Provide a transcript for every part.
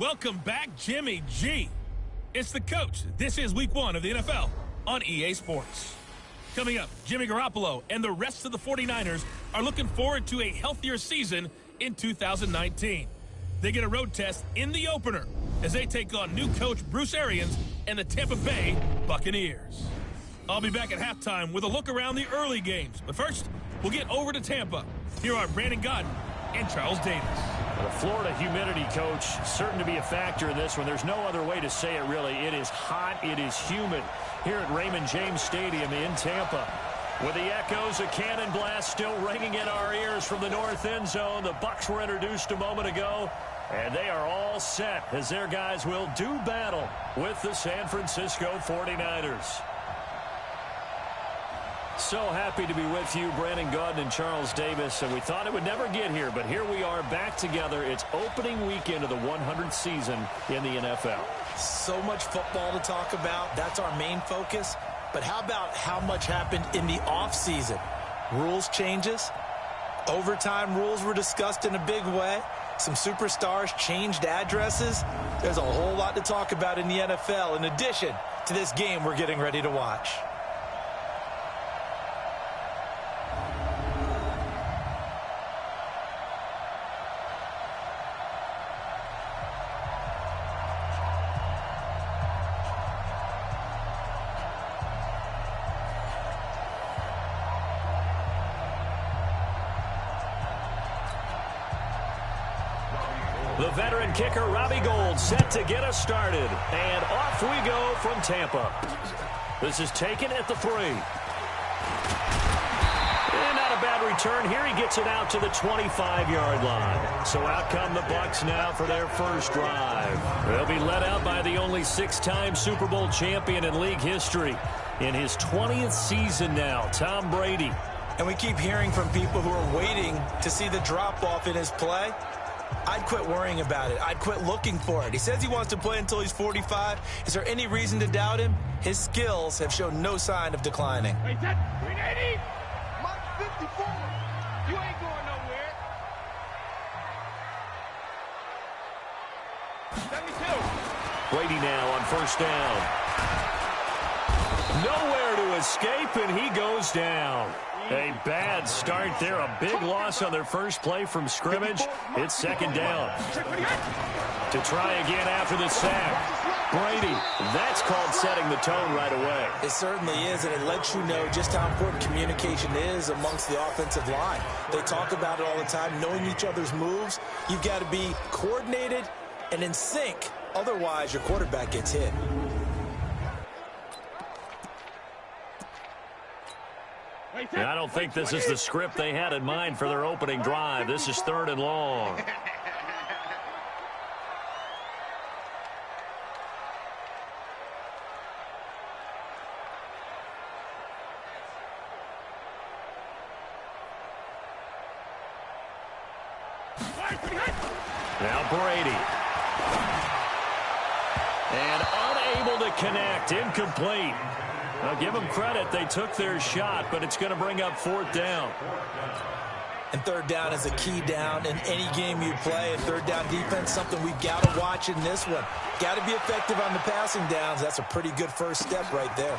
Welcome back, Jimmy G. It's the coach. This is week 1 of the NFL on EA Sports. Coming up, Jimmy Garoppolo and the rest of the 49ers are looking forward to a healthier season in 2019. They get a road test in the opener as they take on new coach Bruce Arians and the Tampa Bay Buccaneers. I'll be back at halftime with a look around the early games. But first, we'll get over to Tampa. Here are Brandon Godden and Charles Davis. The Florida humidity, coach, certain to be a factor in this one. There's no other way to say it, really. It is hot. It is humid here at Raymond James Stadium in Tampa. With the echoes of cannon blast still ringing in our ears from the north end zone. The Bucs were introduced a moment ago, and they are all set as their guys will do battle with the San Francisco 49ers. So happy to be with you, Brandon Gaudin and Charles Davis. And we thought it would never get here, but here we are back together. It's opening weekend of the 100th season in the NFL. So much football to talk about. That's our main focus. But how about how much happened in the offseason? Rules changes. Overtime rules were discussed in a big way. Some superstars changed addresses. There's a whole lot to talk about in the NFL in addition to this game we're getting ready to watch. The veteran kicker, Robbie Gould, set to get us started. And off we go from Tampa. This is taken at the 3. And not a bad return. Here he gets it out to the 25-yard line. So out come the Bucs now for their first drive. They'll be led out by the only 6-time Super Bowl champion in league history. In his 20th season now, Tom Brady. And we keep hearing from people who are waiting to see the drop-off in his play. I'd quit worrying about it. I'd quit looking for it. He says he wants to play until he's 45. Is there any reason to doubt him? His skills have shown no sign of declining. Hey, that 380, Mark 54. You ain't going nowhere. 72. Brady now on first down. Nowhere to escape, and he goes down. A bad start there. A big loss on their first play from scrimmage. It's second down. To try again after the sack. Brady, that's called setting the tone right away. It certainly is, and it lets you know just how important communication is amongst the offensive line. They talk about it all the time, knowing each other's moves. You've got to be coordinated and in sync. Otherwise, your quarterback gets hit. I don't think this is the script they had in mind for their opening drive. This is 3rd and long. Now Brady. And unable to connect. Incomplete. Now, give them credit. They took their shot, but it's going to bring up 4th down. And 3rd down is a key down in any game you play. And 3rd down defense, something we've got to watch in this one. Got to be effective on the passing downs. That's a pretty good first step right there.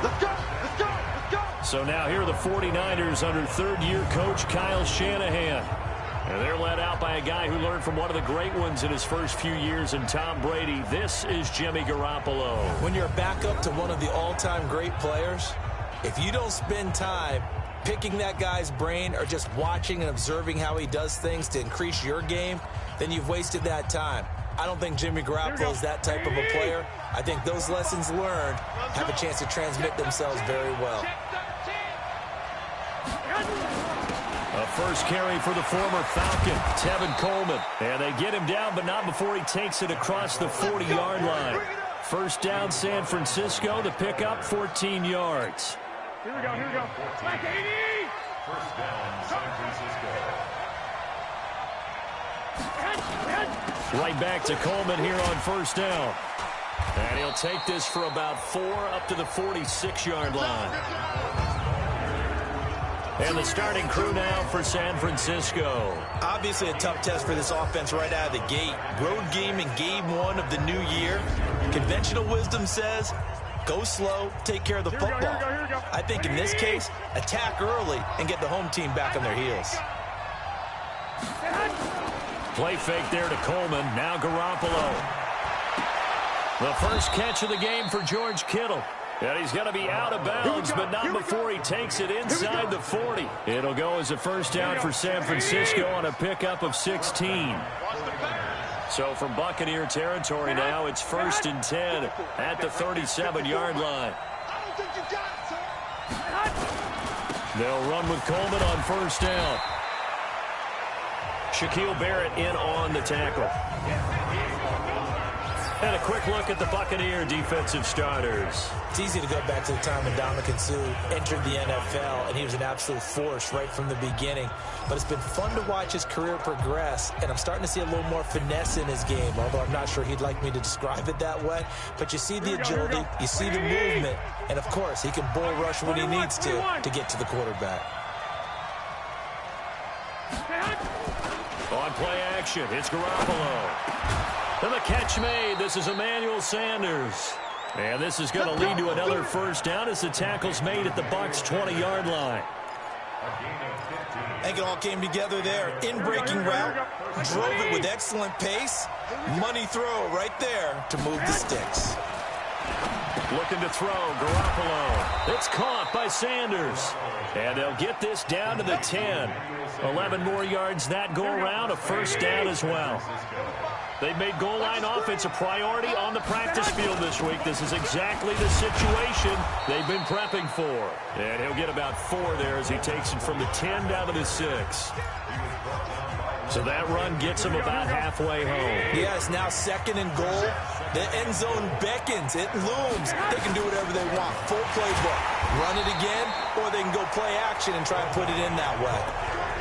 Let's go, let's go, let's go. So now here are the 49ers under 3rd-year coach Kyle Shanahan. And they're led out by a guy who learned from one of the great ones in his first few years in Tom Brady. This is Jimmy Garoppolo. When you're a backup to one of the all-time great players, if you don't spend time picking that guy's brain or just watching and observing how he does things to increase your game, then you've wasted that time. I don't think Jimmy Garoppolo is that type of a player. I think those lessons learned have a chance to transmit themselves very well. A first carry for the former Falcon, Tevin Coleman. And they get him down, but not before he takes it across the 40-yard line. First down, San Francisco. The pickup, 14 yards. Here we go, here we go. Back 80. First down, San Francisco. Right back to Coleman here on first down. And he'll take this for about 4 up to the 46-yard line. And the starting crew now for San Francisco. Obviously a tough test for this offense right out of the gate. Road game in game 1 of the new year. Conventional wisdom says, go slow, take care of the football. Here we go. I think in this case, attack early and get the home team back on their heels. Play fake there to Coleman. Now Garoppolo. The first catch of the game for George Kittle. And he's going to be out of bounds, but not before he takes it inside the 40. It'll go as a first down for San Francisco on a pickup of 16. So from Buccaneer territory now, it's 1st and 10 at the 37-yard line. They'll run with Coleman on first down. Shaquille Barrett in on the tackle. And a quick look at the Buccaneer defensive starters. It's easy to go back to the time when Ndamukong Suh entered the NFL, and he was an absolute force right from the beginning. But it's been fun to watch his career progress, and I'm starting to see a little more finesse in his game, although I'm not sure he'd like me to describe it that way. But you see the agility, you see the movement, and, of course, he can bull rush when he needs to get to the quarterback. On play action, it's Garoppolo. And the catch made. This is Emmanuel Sanders. And this is going to lead to another first down as the tackle's made at the Bucs' 20-yard line. I think it all came together there. In-breaking route, drove it with excellent pace. Money throw right there to move the sticks. Looking to throw, Garoppolo. It's caught by Sanders. And they'll get this down to the 10. 11 more yards that go around, a first down as well. They've made goal line offense a priority on the practice field this week. This is exactly the situation they've been prepping for. And he'll get about 4 there as he takes it from the 10 down to the 6. So that run gets him about halfway home. Yeah, it's now 2nd and goal. The end zone beckons. It looms. They can do whatever they want. Full playbook. Run it again, or they can go play action and try and put it in that way.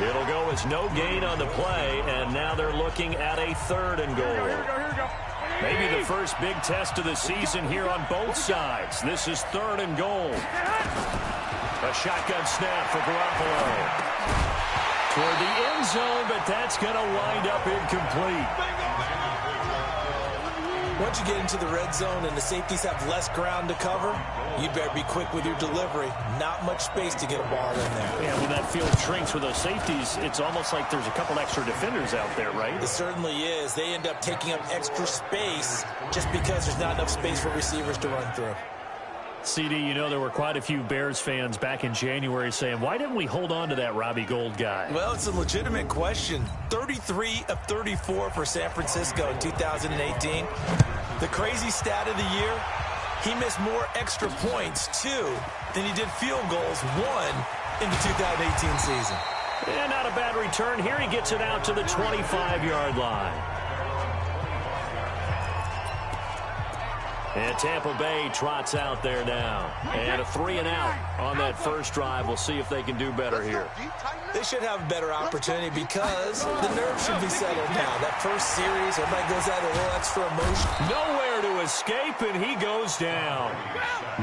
It'll go as no gain on the play, and now they're looking at a 3rd and goal. Here we go. Maybe the first big test of the season here on both sides. This is 3rd and goal. A shotgun snap for Garoppolo. Toward the end zone, but that's going to wind up incomplete. Once you get into the red zone and the safeties have less ground to cover, you better be quick with your delivery. Not much space to get a ball in there. Yeah, when that field shrinks with those safeties, it's almost like there's a couple extra defenders out there, right? It certainly is. They end up taking up extra space just because there's not enough space for receivers to run through. CD, you know there were quite a few Bears fans back in January saying, why didn't we hold on to that Robbie Gould guy? Well, it's a legitimate question. 33 of 34 for San Francisco in 2018. The crazy stat of the year, he missed more extra points, 2, than he did field goals, 1, in the 2018 season. And not a bad return here. He gets it out to the 25-yard line. And Tampa Bay trots out there now. And a 3 and out on that first drive. We'll see if they can do better here. They should have a better opportunity because the nerves should be settled now. That first series, everybody goes out with a little extra emotion. Nowhere to escape, and he goes down.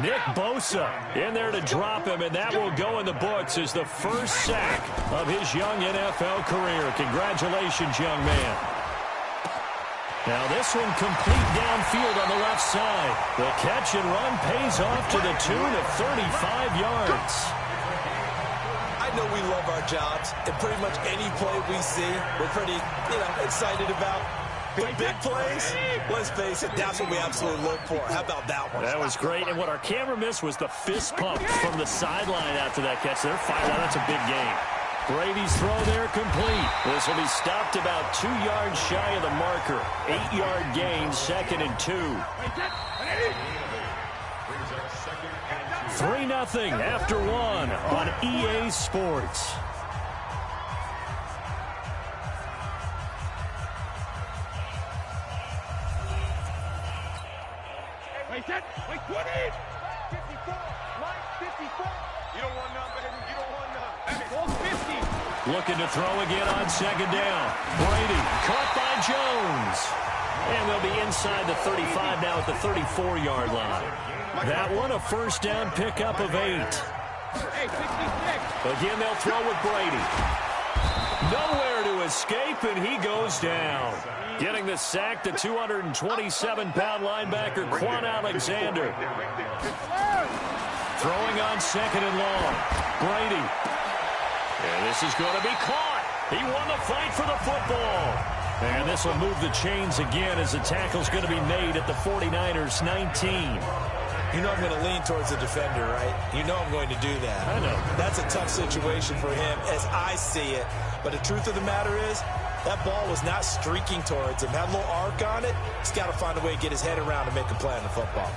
Nick Bosa in there to drop him, and that will go in the books as the first sack of his young NFL career. Congratulations, young man. Now this one complete downfield on the left side. The catch and run pays off to the tune of 35 yards. I know we love our jobs, and pretty much any play we see, we're pretty, excited about. But big plays, let's face it, that's what we absolutely look for. How about that one? That was great, and what our camera missed was the fist pump from the sideline after that catch. They're fired out. That's a big game. Brady's throw there complete. This will be stopped about 2 yards shy of the marker. 8-yard gain, 2nd and 2. 3-0 after 1 on EA Sports. Wait, 20. 54. Line 54. You don't want none, baby. You don't want none. Ball 50. Looking to throw again on 2nd down. Brady caught by Jones. And they'll be inside the 35 now at the 34-yard line. That one a first down pickup of 8. Hey, 66. Again, they'll throw with Brady. Nowhere to escape, and he goes down. Getting the sack, the 227-pound linebacker, Quan Alexander. Throwing on second and long. Brady. And this is going to be caught. He won the fight for the football. And this will move the chains again as the tackle's going to be made at the 49ers 19. You know I'm going to lean towards the defender, right? You know I'm going to do that. I know. That's a tough situation for him as I see it. But the truth of the matter is, that ball was not streaking towards him. Had a little arc on it. He's got to find a way to get his head around and make a play on the football.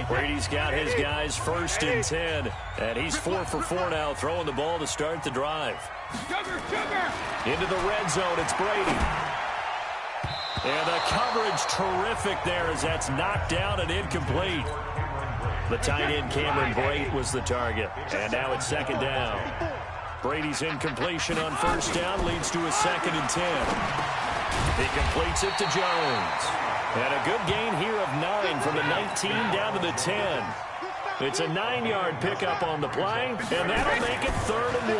Brady's got his guys 1st and 10. And he's 4 for 4 now, throwing the ball to start the drive. Into the red zone, it's Brady. And the coverage terrific there as that's knocked down and incomplete. The tight end Cameron Brate was the target. And now it's 2nd down. Brady's incompletion on 1st down leads to a 2nd and 10. He completes it to Jones. And a good gain here of 9 from the 19 down to the 10. It's a 9-yard pickup on the play, and that'll make it 3rd and 1.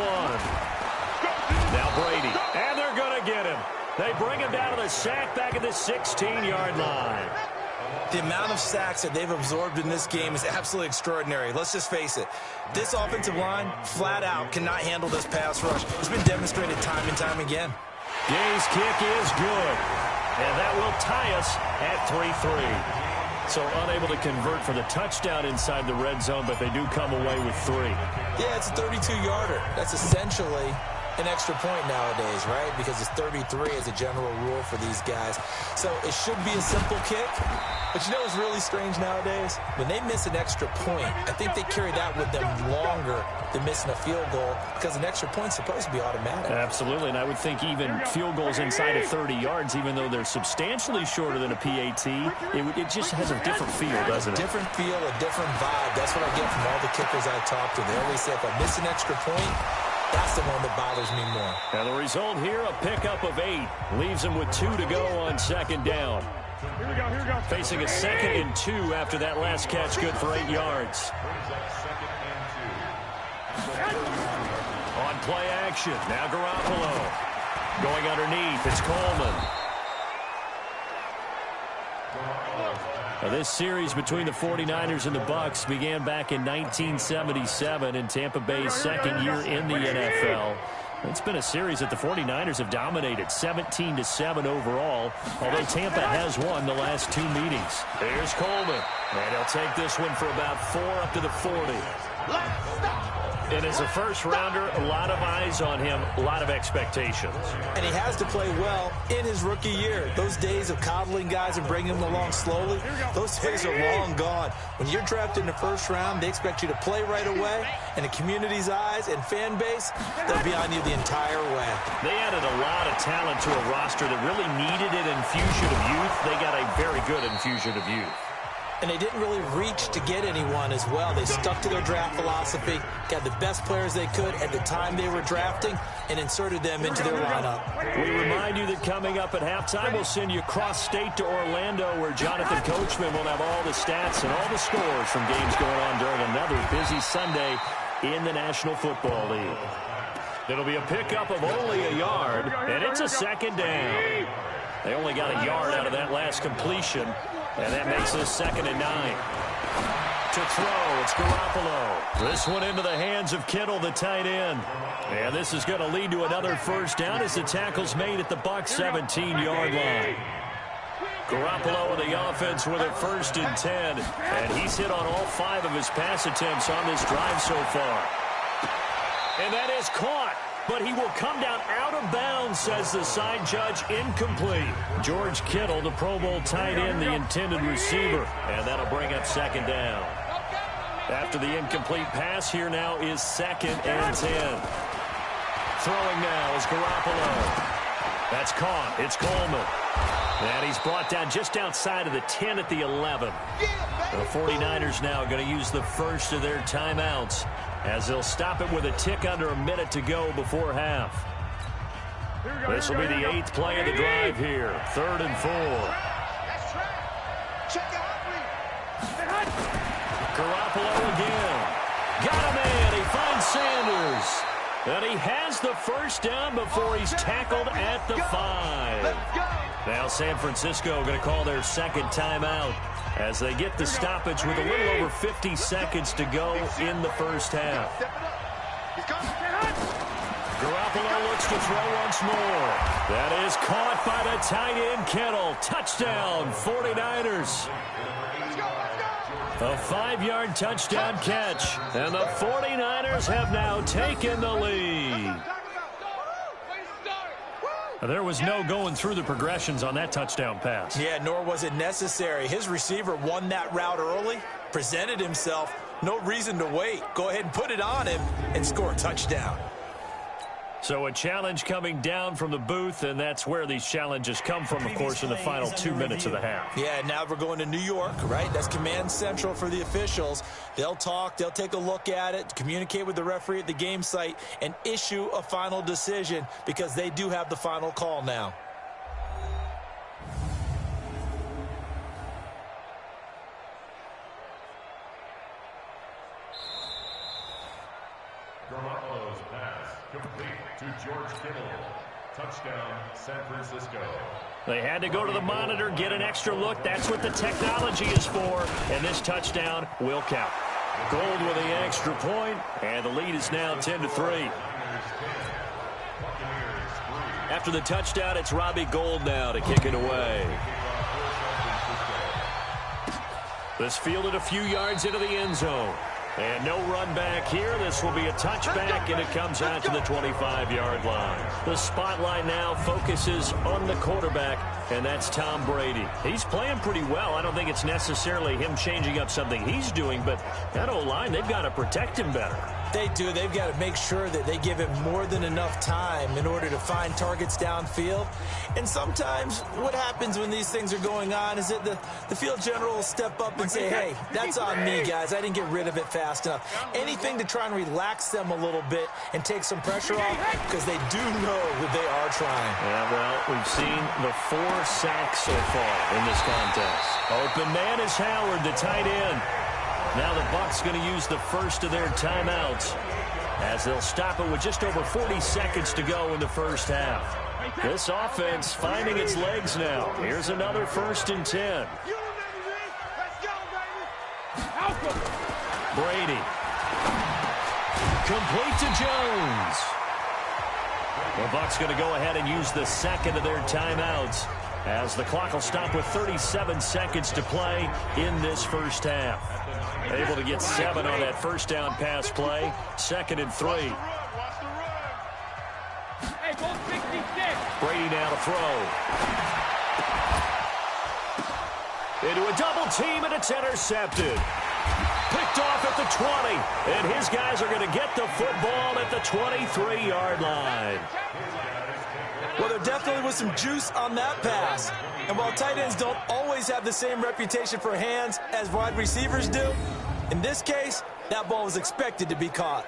Now Brady, and they're going to get him. They bring him down to the sack back at the 16-yard line. The amount of sacks that they've absorbed in this game is absolutely extraordinary. Let's just face it. This offensive line, flat out, cannot handle this pass rush. It's been demonstrated time and time again. Gay's kick is good. And that will tie us at 3-3. So unable to convert for the touchdown inside the red zone, but they do come away with 3. Yeah, it's a 32-yarder. That's essentially an extra point nowadays, right? Because it's 33 as a general rule for these guys. So it should be a simple kick. But you know what's really strange nowadays? When they miss an extra point, I think they carry that with them longer than missing a field goal because an extra point's supposed to be automatic. Absolutely, and I would think even field goals inside of 30 yards, even though they're substantially shorter than a PAT, it just has a different feel, doesn't it? A different feel, a different vibe. That's what I get from all the kickers I talk to. They always say if I miss an extra point, that's the one that bothers me more. And the result here, a pickup of 8. Leaves them with 2 to go on 2nd down. Here we go. Facing a 2nd and 2 after that last catch, good for 8 yards. On play action, now Garoppolo. Going underneath, it's Coleman. Now this series between the 49ers and the Bucs began back in 1977 in Tampa Bay's 2nd year in the NFL. It's been a series that the 49ers have dominated, 17-7 overall, although Tampa has won the last 2 meetings. Here's Coleman, and he'll take this one for about 4 up to the 40. And as a first-rounder, a lot of eyes on him, a lot of expectations. And he has to play well in his rookie year. Those days of coddling guys and bringing them along slowly, those days are long gone. When you're drafted in the 1st round, they expect you to play right away, and the community's eyes and fan base, they'll be on you the entire way. They added a lot of talent to a roster that really needed an infusion of youth. They got a very good infusion of youth. And they didn't really reach to get anyone as well. They stuck to their draft philosophy, got the best players they could at the time they were drafting, and inserted them into their lineup. We remind you that coming up at halftime, we'll send you cross-state to Orlando, where Jonathan Coachman will have all the stats and all the scores from games going on during another busy Sunday in the National Football League. It'll be a pickup of only a yard, and it's a 2nd down. They only got a yard out of that last completion. And that makes this 2nd and 9. To throw, it's Garoppolo. This one into the hands of Kittle, the tight end. And this is going to lead to another 1st down as the tackle's made at the Bucs 17-yard line. Garoppolo with the offense with a 1st and 10. And he's hit on all 5 of his pass attempts on this drive so far. And that is caught. But he will come down out of bounds, says the side judge, incomplete. George Kittle, the Pro Bowl tight end, the intended receiver. And that'll bring up 2nd down. After the incomplete pass, here now is 2nd and 10. Throwing now is Garoppolo. That's caught. It's Coleman. And he's brought down just outside of the 10 at the 11. The 49ers now going to use the first of their timeouts, as they'll stop it with a tick under a minute to go before half. This will be the 8th play of the drive here. 3rd and 4. Garoppolo again. Got a man. He finds Sanders. And he has the first down before he's tackled at the 5. Now San Francisco going to call their second timeout as they get the stoppage with a little over 50 seconds to go in the first half. Garoppolo looks to throw once more. That is caught by the tight end Kittle. Touchdown, 49ers. A 5-yard touchdown catch. And the 49ers have now taken the lead. There was no going through the progressions on that touchdown pass. Yeah, nor was it necessary. His receiver won that route early, presented himself. No reason to wait. Go ahead and put it on him and score a touchdown. So a challenge coming down from the booth, and that's where these challenges come from, of course, in the final 2 minutes of the half. Yeah, now we're going to New York, right? That's command central for the officials. They'll talk, they'll take a look at it, communicate with the referee at the game site, and issue a final decision because they do have the final call now. Garoppolo's pass complete to George Kittle. Touchdown, San Francisco. They had to go to the monitor, get an extra look. That's what the technology is for. And this touchdown will count. Gold with the extra point, and the lead is now 10-3. After the touchdown, it's Robbie Gould now to kick it away. This fielded a few yards into the end zone. And no run back here. This will be a touchback, and it comes out to the 25-yard line. The spotlight now focuses on the quarterback, and that's Tom Brady. He's playing pretty well. I don't think it's necessarily him changing up something he's doing, but that O-line, they've got to protect him better. They do. They've got to make sure that they give him more than enough time in order to find targets downfield. And sometimes what happens when these things are going on is that the field general will step up and say, hey, that's on me, guys. I didn't get rid of it fast enough. Anything to try and relax them a little bit and take some pressure off because they do know that they are trying. Yeah, well, we've seen the 4 sacks so far in this contest. Open man is Howard, the tight end. Now the Bucs going to use the first of their timeouts as they'll stop it with just over 40 seconds to go in the first half. This offense finding its legs now. Here's another 1st and 10. Brady. Complete to Jones. The Bucs going to go ahead and use the second of their timeouts as the clock will stop with 37 seconds to play in this first half. Able to get 7 on that first down pass play. 2nd and 3. Brady now to throw. Into a double team, and it's intercepted. Picked off at the 20. And his guys are going to get the football at the 23-yard line. Well, there definitely was some juice on that pass. And while tight ends don't always have the same reputation for hands as wide receivers do, in this case, that ball was expected to be caught.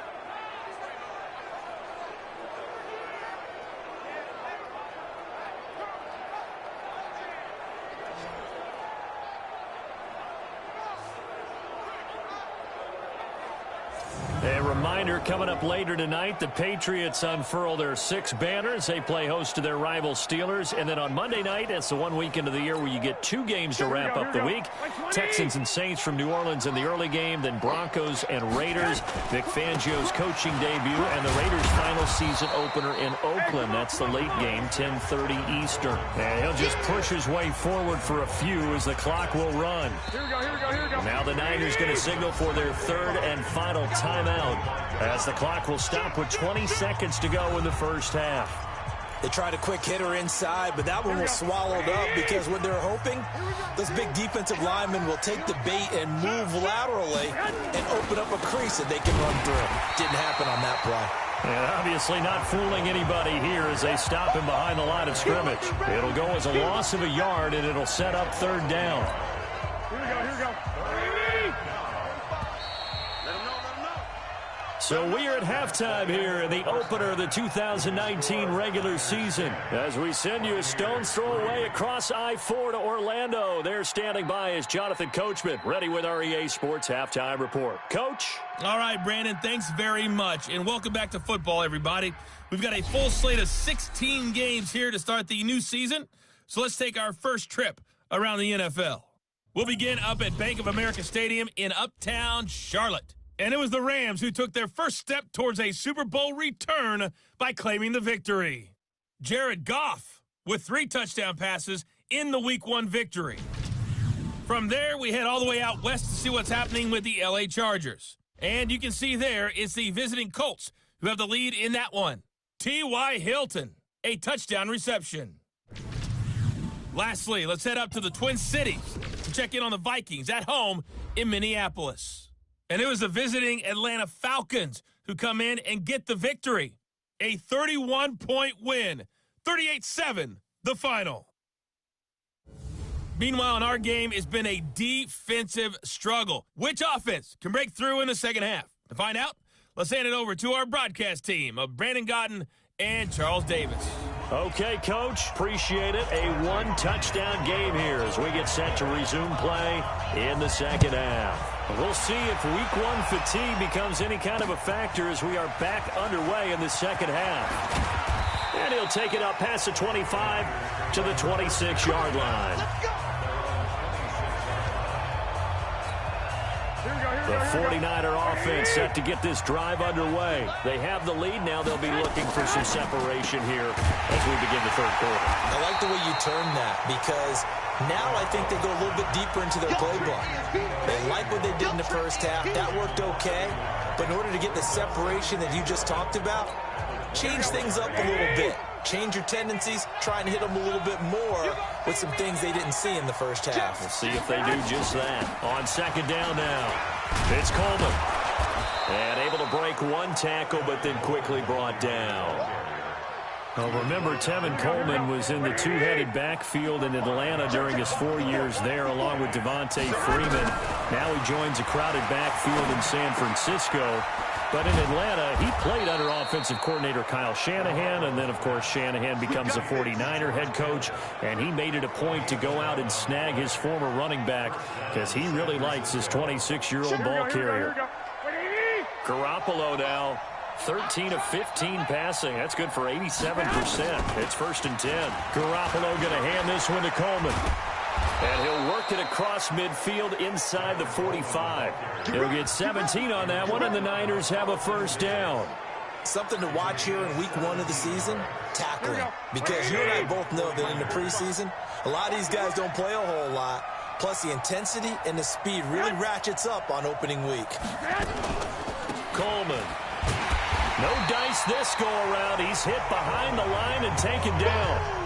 A reminder coming up later tonight, the Patriots unfurl their 6 banners. They play host to their rival Steelers. And then on Monday night, it's the one weekend of the year where you get 2 games to wrap up the week. Texans and Saints from New Orleans in the early game, then Broncos and Raiders. Vic Fangio's coaching debut and the Raiders' final season opener in Oakland. That's the late game, 10:30 Eastern. And he'll just push his way forward for a few as the clock will run. Here we go. Now the Niners going to signal for their 3rd and final timeout as the clock will stop with 20 seconds to go in the first half. They tried a quick hitter inside, but that one was swallowed up because what they're hoping, those big defensive linemen will take the bait and move laterally and open up a crease that they can run through. Didn't happen on that play. And obviously not fooling anybody here as they stop him behind the line of scrimmage. It'll go as a loss of a yard, and it'll set up 3rd down. Here we go. So we are at halftime here in the opener of the 2019 regular season. As we send you a stone's throw away across I-4 to Orlando. There standing by is Jonathan Coachman, ready with our EA Sports Halftime Report. Coach? All right, Brandon, thanks very much. And welcome back to football, everybody. We've got a full slate of 16 games here to start the new season. So let's take our first trip around the NFL. We'll begin up at Bank of America Stadium in uptown Charlotte. And it was the Rams who took their first step towards a Super Bowl return by claiming the victory. Jared Goff with 3 touchdown passes in the Week 1 victory. From there, we head all the way out west to see what's happening with the LA Chargers. And you can see there it's the visiting Colts who have the lead in that one. T.Y. Hilton, a touchdown reception. Lastly, let's head up to the Twin Cities to check in on the Vikings at home in Minneapolis. And it was the visiting Atlanta Falcons who come in and get the victory. A 31-point win, 38-7, the final. Meanwhile, in our game, it's been a defensive struggle. Which offense can break through in the second half? To find out, let's hand it over to our broadcast team of Brandon Gotten and Charles Davis. Okay, Coach, appreciate it. A 1-touchdown game here as we get set to resume play in the second half. We'll see if Week 1 fatigue becomes any kind of a factor as we are back underway in the second half. And he'll take it up past the 25 to the 26-yard line. The 49er offense set to get this drive underway. They have the lead. Now they'll be looking for some separation here as we begin the third quarter. I like the way you turn that because now I think they go a little bit deeper into their playbook. They like what they did in the first half. That worked okay. But in order to get the separation that you just talked about, change things up a little bit. Change your tendencies, try and hit them a little bit more with some things they didn't see in the first half. We'll see if they do just that. On second down now, it's Coleman. And able to break 1 tackle, but then quickly brought down. Well, remember, Tevin Coleman was in the two-headed backfield in Atlanta during his 4 years there, along with Devontae Freeman. Now he joins a crowded backfield in San Francisco. But in Atlanta, he played under offensive coordinator Kyle Shanahan, and then, of course, Shanahan becomes a 49er head coach, and he made it a point to go out and snag his former running back because he really likes his 26-year-old ball carrier. Garoppolo now, 13 of 15 passing. That's good for 87%. It's 1st and 10. Garoppolo going to hand this one to Coleman. And he'll work it across midfield inside the 45. He'll get 17 on that one, and the Niners have a first down. Something to watch here in Week 1 of the season, tackling. Because you and I both know that in the preseason, a lot of these guys don't play a whole lot. Plus, the intensity and the speed really ratchets up on opening week. Coleman. No dice this go-around. He's hit behind the line and taken down.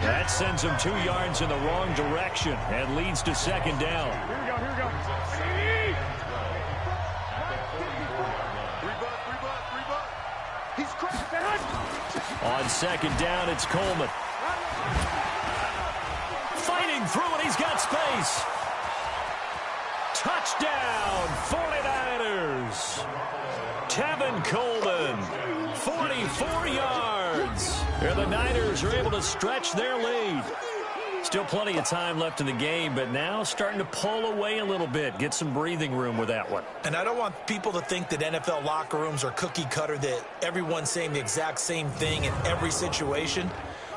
That sends him 2 yards in the wrong direction and leads to second down. Here we go. Rebutt. He's cracked. On second down, it's Coleman. Fighting through it, he's got space. Touchdown, 49ers. Tevin Coleman, 44 yards. Here the Niners are able to stretch their lead. Still plenty of time left in the game, but now starting to pull away a little bit. Get some breathing room with that one. And I don't want people to think that NFL locker rooms are cookie cutter, that everyone's saying the exact same thing in every situation.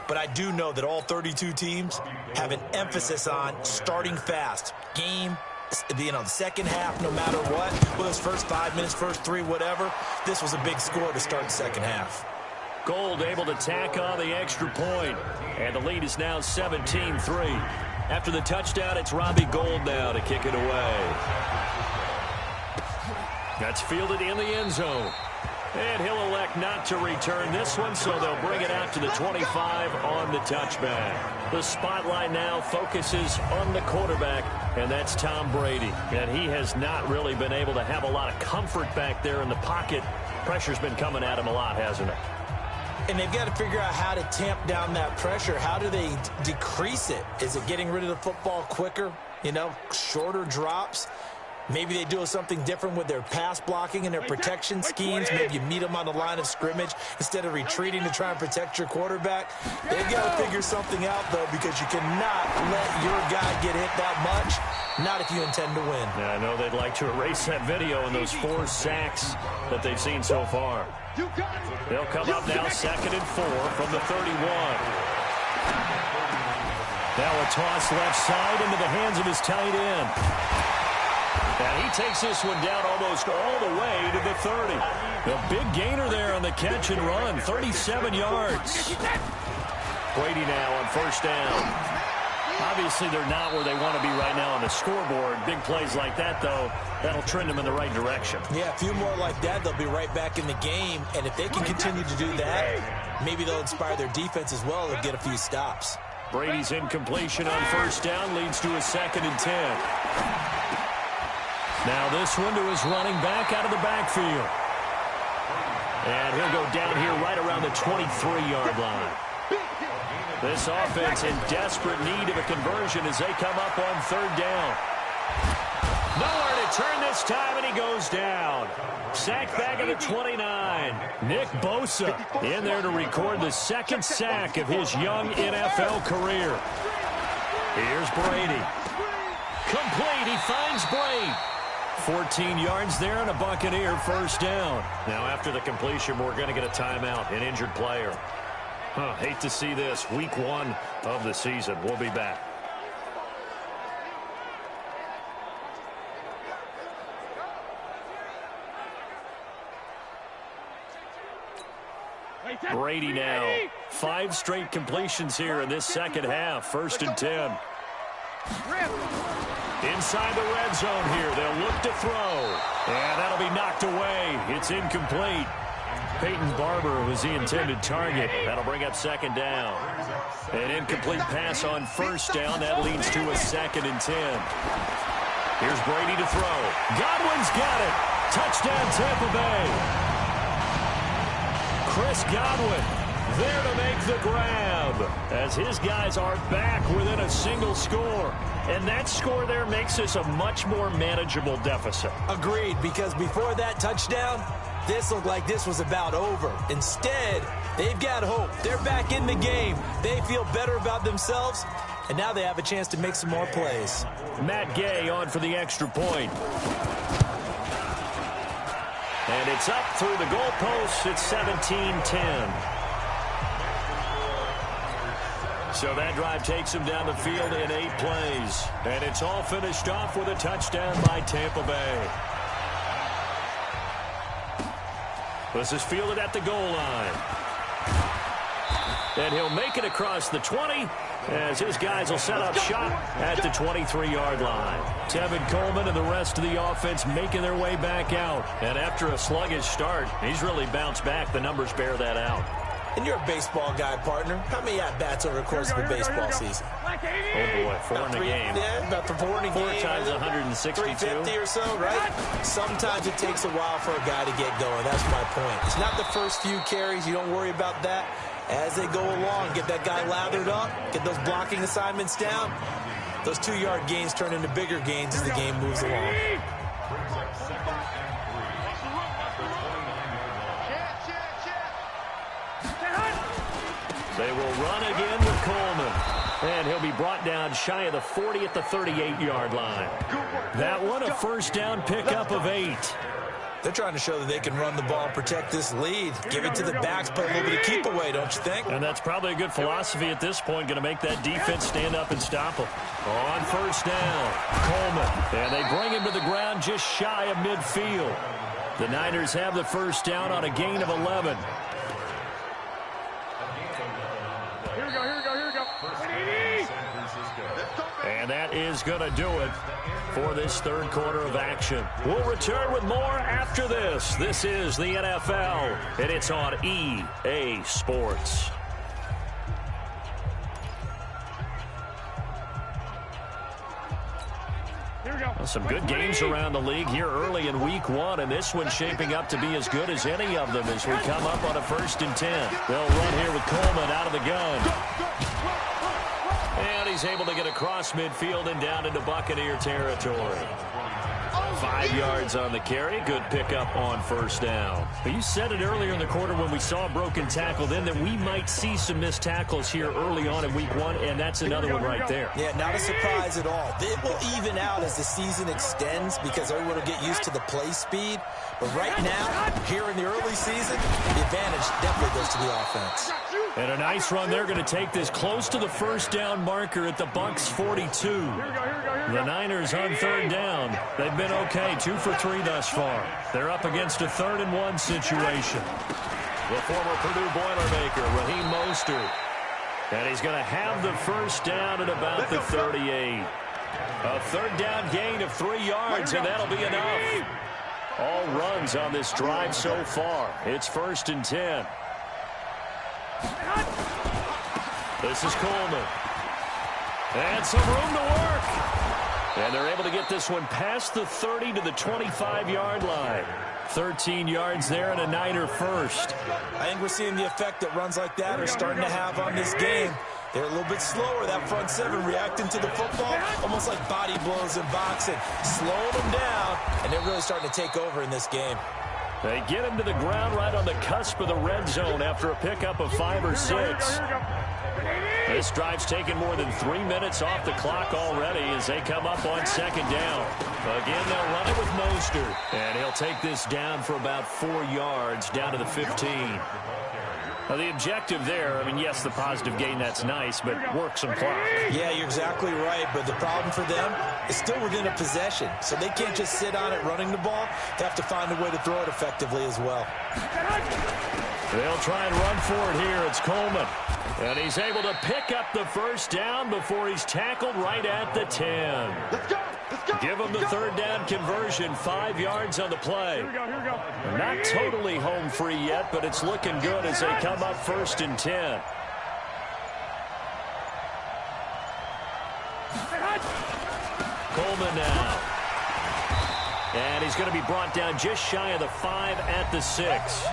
But I do know that all 32 teams have an emphasis on starting fast. The second half, no matter what, whether it's first 5 minutes, first 3, whatever, this was a big score to start the second half. Gold able to tack on the extra point, and the lead is now 17-3. After the touchdown, it's Robbie Gould now to kick it away. That's fielded in the end zone. And he'll elect not to return this one, so they'll bring it out to the 25 on the touchback. The spotlight now focuses on the quarterback, and that's Tom Brady. And he has not really been able to have a lot of comfort back there in the pocket. Pressure's been coming at him a lot, hasn't it? And they've got to figure out how to tamp down that pressure. How do they decrease it? Is it getting rid of the football quicker? Shorter drops? Maybe they do something different with their pass blocking and their protection schemes. Maybe you meet them on the line of scrimmage instead of retreating to try and protect your quarterback. They've got to figure something out, though, because you cannot let your guy get hit that much, not if you intend to win. Yeah, I know they'd like to erase that video and those 4 sacks that they've seen so far. They'll come up now 2nd and 4 from the 31. Now a toss left side into the hands of his tight end. And he takes this one down almost all the way to the 30. The big gainer there on the catch and run, 37 yards. Brady now on 1st down. Obviously, they're not where they want to be right now on the scoreboard. Big plays like that, though, that'll trend them in the right direction. Yeah, a few more like that, they'll be right back in the game. And if they can continue to do that, maybe they'll inspire their defense as well and get a few stops. Brady's incompletion on 1st down leads to a 2nd and 10. Now this one to his running back out of the backfield. And he'll go down here right around the 23-yard line. This offense in desperate need of a conversion as they come up on 3rd down. Nowhere to turn this time, and he goes down. Sack back at the 29. Nick Bosa in there to record the 2nd sack of his young NFL career. Here's Brady. Complete. He finds Brady. 14 yards there and a Buccaneer 1st down. Now after the completion, we're going to get a timeout, an injured player. Hate to see this. Week 1 of the season. We'll be back. Brady now. 5 straight completions here in this 2nd half. 1st and 10. Inside the red zone here. They'll look to throw. And that'll be knocked away. It's incomplete. Peyton Barber was the intended target. That'll bring up 2nd down. An incomplete pass on 1st down. That leads to a 2nd and 10. Here's Brady to throw. Godwin's got it. Touchdown, Tampa Bay. Chris Godwin there to make the grab as his guys are back within a single score. And that score there makes this a much more manageable deficit. Agreed, because before that touchdown, this looked like this was about over. Instead, they've got hope. They're back in the game. They feel better about themselves, and now they have a chance to make some more plays. Matt Gay on for the extra point. And it's up through the goalposts. It's 17-10. So that drive takes him down the field in 8 plays. And it's all finished off with a touchdown by Tampa Bay. This is fielded at the goal line. And he'll make it across the 20 as his guys will set up shop at the 23-yard line. Tevin Coleman and the rest of the offense making their way back out. And after a sluggish start, he's really bounced back. The numbers bear that out. And you're a baseball guy, partner. How many at-bats over the course of a baseball season? Oh, boy, 4 in a game. Yeah, about 4 in a game. 4 times 162. 350 or so, right? Sometimes it takes a while for a guy to get going. That's my point. It's not the first few carries. You don't worry about that. As they go along, get that guy lathered up, get those blocking assignments down. Those 2-yard gains turn into bigger gains as the game moves along. They will run again with Coleman. And he'll be brought down shy of the 40 at the 38-yard line. That one, a 1st down pickup of 8. They're trying to show that they can run the ball and protect this lead. Give it to the backs, put a little bit of keep away, don't you think? And that's probably a good philosophy at this point, going to make that defense stand up and stop them. On 1st down, Coleman. And they bring him to the ground just shy of midfield. The Niners have the 1st down on a gain of 11. And that is going to do it for this 3rd quarter of action. We'll return with more after this. This is the NFL, and it's on EA Sports. Well, some good games around the league here early in week 1, and this one's shaping up to be as good as any of them as we come up on a 1st and 10. They'll run here with Coleman out of the gun. And he's able to get across midfield and down into Buccaneer territory. 5 yards on the carry. Good pickup on first down. But you said it earlier in the quarter when we saw a broken tackle then that we might see some missed tackles here early on in week 1, and that's another one right there. Yeah, not a surprise at all. It will even out as the season extends because everyone will get used to the play speed. But right now, here in the early season, the advantage definitely goes to the offense. And a nice run. They're going to take this close to the first down marker at the Bucs 42. The Niners on third down. They've been okay, 2 for 3 thus far. They're up against a 3rd and 1 situation. The former Purdue Boilermaker, Raheem Mostert. And he's going to have the first down at about the 38. A third down gain of 3 yards, and that'll be enough. All runs on this drive so far. It's 1st and 10. This is Coleman. And some room to work. And they're able to get this one past the 30 to the 25-yard line. 13 yards there and a Niner first. I think we're seeing the effect that runs like that are starting to have on this game. They're a little bit slower, that front 7, reacting to the football, almost like body blows in boxing, slowing them down, and they're really starting to take over in this game. They get him to the ground right on the cusp of the red zone after a pickup of 5 or 6. This drive's taken more than 3 minutes off the clock already as they come up on 2nd down. Again, they'll run it with Mostert, and he'll take this down for about 4 yards down to the 15. Now, the objective there, I mean, yes, the positive gain, that's nice, but work some clock. Yeah, you're exactly right, but the problem for them is still within a possession, so they can't just sit on it running the ball. They have to find a way to throw it effectively as well. They'll try and run for it here. It's Coleman. And he's able to pick up the first down before he's tackled right at the 10. Let's go. Give him the third down conversion, 5 yards on the play. Not totally home free yet, but it's looking good as they come up 1st and 10. Coleman now. And he's going to be brought down just shy of the 5 at the 6.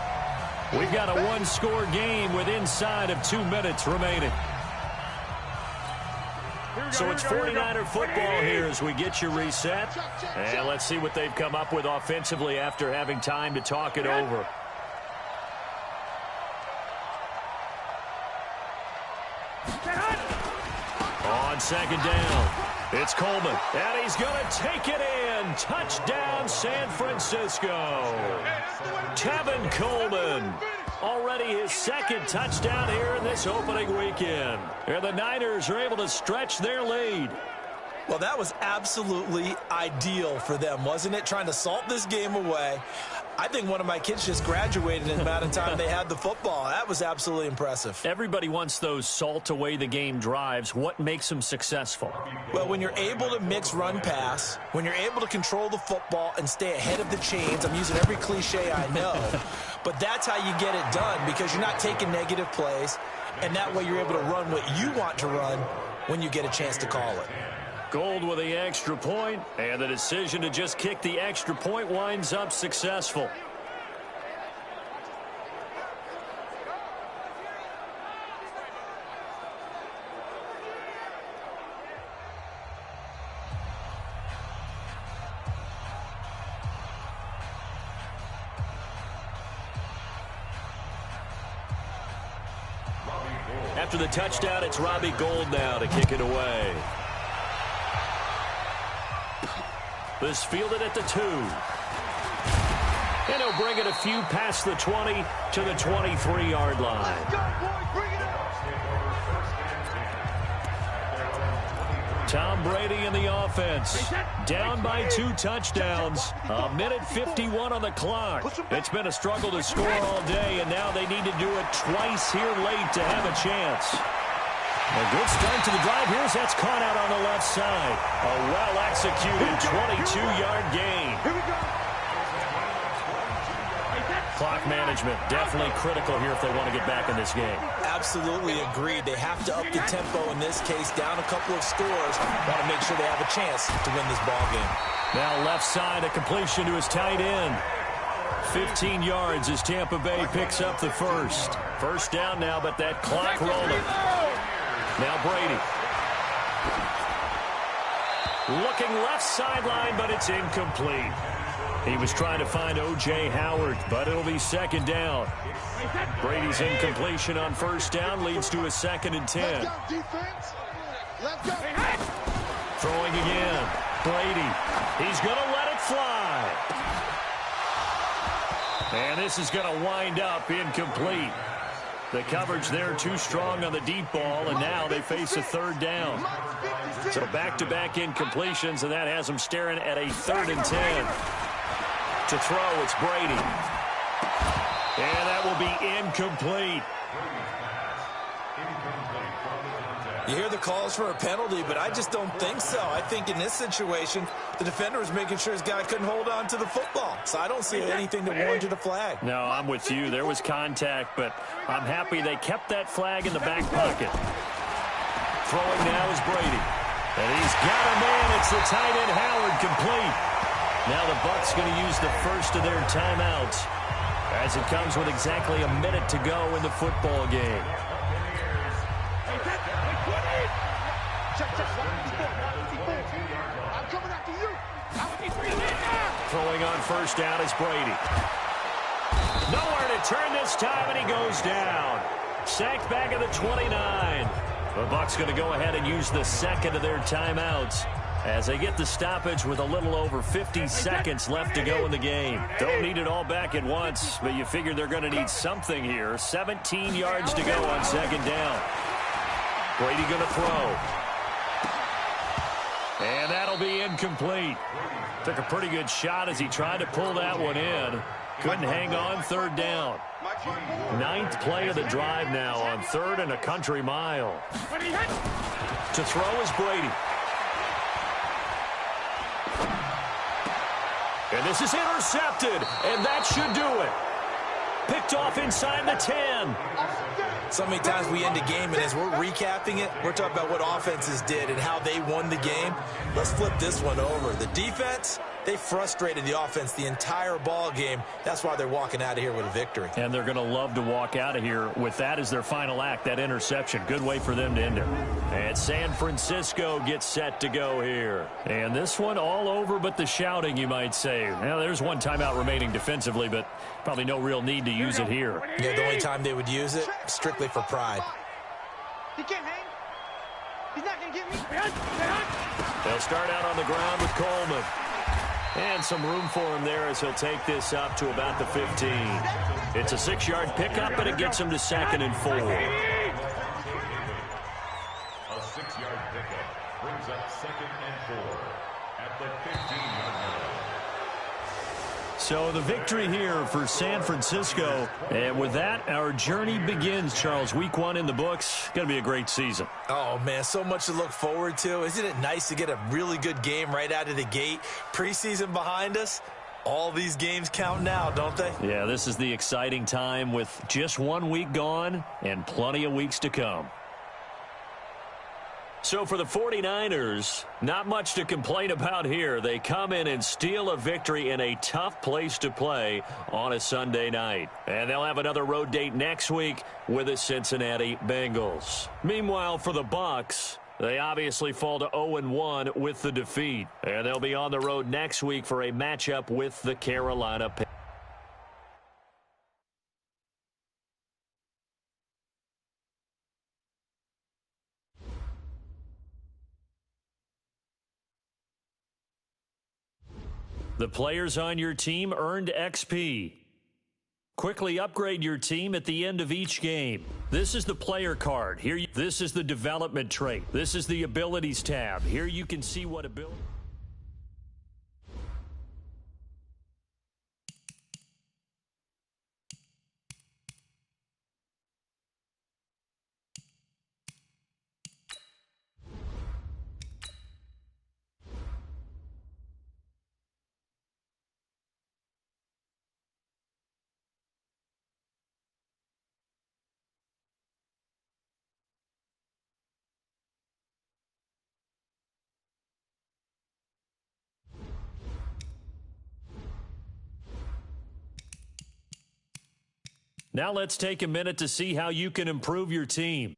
We've got a 1-score game with inside of 2 minutes remaining. So it's 49er football here as we get you reset. And let's see what they've come up with offensively after having time to talk it over. On 2nd down, it's Coleman. And he's going to take it in. Touchdown, San Francisco. Tevin Coleman. Already his 2nd touchdown here in this opening weekend. And the Niners are able to stretch their lead. Well, that was absolutely ideal for them, wasn't it? Trying to salt this game away. I think one of my kids just graduated in the amount of time they had the football. That was absolutely impressive. Everybody wants those salt away the game drives. What makes them successful? Well, when you're able to mix run-pass, when you're able to control the football and stay ahead of the chains, I'm using every cliche I know, but that's how you get it done because you're not taking negative plays, and that way you're able to run what you want to run when you get a chance to call it. Gold with the extra point, and the decision to just kick the extra point winds up successful. After the touchdown, it's Robbie Gould now to kick it away. This fielded at the 2. And he'll bring it a few past the 20 to the 23-yard line. Tom Brady in the offense. Down by 2 touchdowns. 1:51 on the clock. It's been a struggle to score all day, and now they need to do it twice here late to have a chance. A good start to the drive. That's caught out on the left side. A well-executed 22-yard gain. Clock management definitely critical here if they want to get back in this game. Absolutely agreed. They have to up the tempo in this case, down a couple of scores. Want to make sure they have a chance to win this ball game. Now left side, a completion to his tight end. 15 yards as Tampa Bay picks up the first. First down now, but that clock rolling. Now Brady. Looking left sideline, but it's incomplete. He was trying to find O.J. Howard, but it'll be second down. Brady's incompletion on first down leads to a 2nd and 10. Let's go, defense. Let's go. Throwing again. Brady. He's going to let it fly. And this is going to wind up incomplete. The coverage there too strong on the deep ball, and now they face a 3rd down. So back-to-back incompletions, and that has them staring at a 3rd and 10. To throw, it's Brady. And that will be incomplete. You hear the calls for a penalty, but I just don't think so. I think in this situation, the defender was making sure his guy couldn't hold on to the football. So I don't see anything to warrant a flag. No, I'm with you. There was contact, but I'm happy they kept that flag in the back pocket. Throwing now is Brady. And he's got a man. It's the tight end Howard, complete. Now the Bucs going to use the first of their timeouts as it comes with exactly a minute to go in the football game. I'm coming after you. Throwing on first down is Brady. Nowhere to turn this time, and he goes down. Sacked back at the 29. The Bucs going to go ahead and use the second of their timeouts as they get the stoppage with a little over 50 seconds left to go in the game. Don't need it all back at once, but you figure they're going to need something here. 17 yards to go on 2nd down. Brady going to throw. And that'll be incomplete. Took a pretty good shot as he tried to pull that one in. Couldn't hang on, 3rd down. 9th play of the drive now on 3rd and a country mile. To throw is Brady. And this is intercepted, and that should do it. Picked off inside the 10. So many times we end a game, and as we're recapping it, we're talking about what offenses did and how they won the game. Let's flip this one over. The defense, they frustrated the offense the entire ball game. That's why they're walking out of here with a victory. And they're going to love to walk out of here with that as their final act, that interception. Good way for them to end it. And San Francisco gets set to go here. And this one all over but the shouting, you might say. Now, there's one timeout remaining defensively, but probably no real need to use it here. Yeah, the only time they would use it, strictly for pride. He can't hang. He's not going to get me. They'll start out on the ground with Coleman. And some room for him there as he'll take this up to about the 15. It's a 6-yard pickup, but it gets him to 2nd and 4. A 6-yard pickup brings up 2nd and 4 at the 15-yard line. So the victory here for San Francisco. And with that, our journey begins, Charles. Week 1 in the books. Going to be a great season. Oh, man, so much to look forward to. Isn't it nice to get a really good game right out of the gate? Preseason behind us. All these games count now, don't they? Yeah, this is the exciting time with just 1 week gone and plenty of weeks to come. So for the 49ers, not much to complain about here. They come in and steal a victory in a tough place to play on a Sunday night. And they'll have another road date next week with the Cincinnati Bengals. Meanwhile, for the Bucs, they obviously fall to 0-1 with the defeat. And they'll be on the road next week for a matchup with the Carolina Panthers. The players on your team earned XP. Quickly upgrade your team at the end of each game. This is the player card. This is the development trait. This is the abilities tab. Here you can see what ability. Now let's take a minute to see how you can improve your team.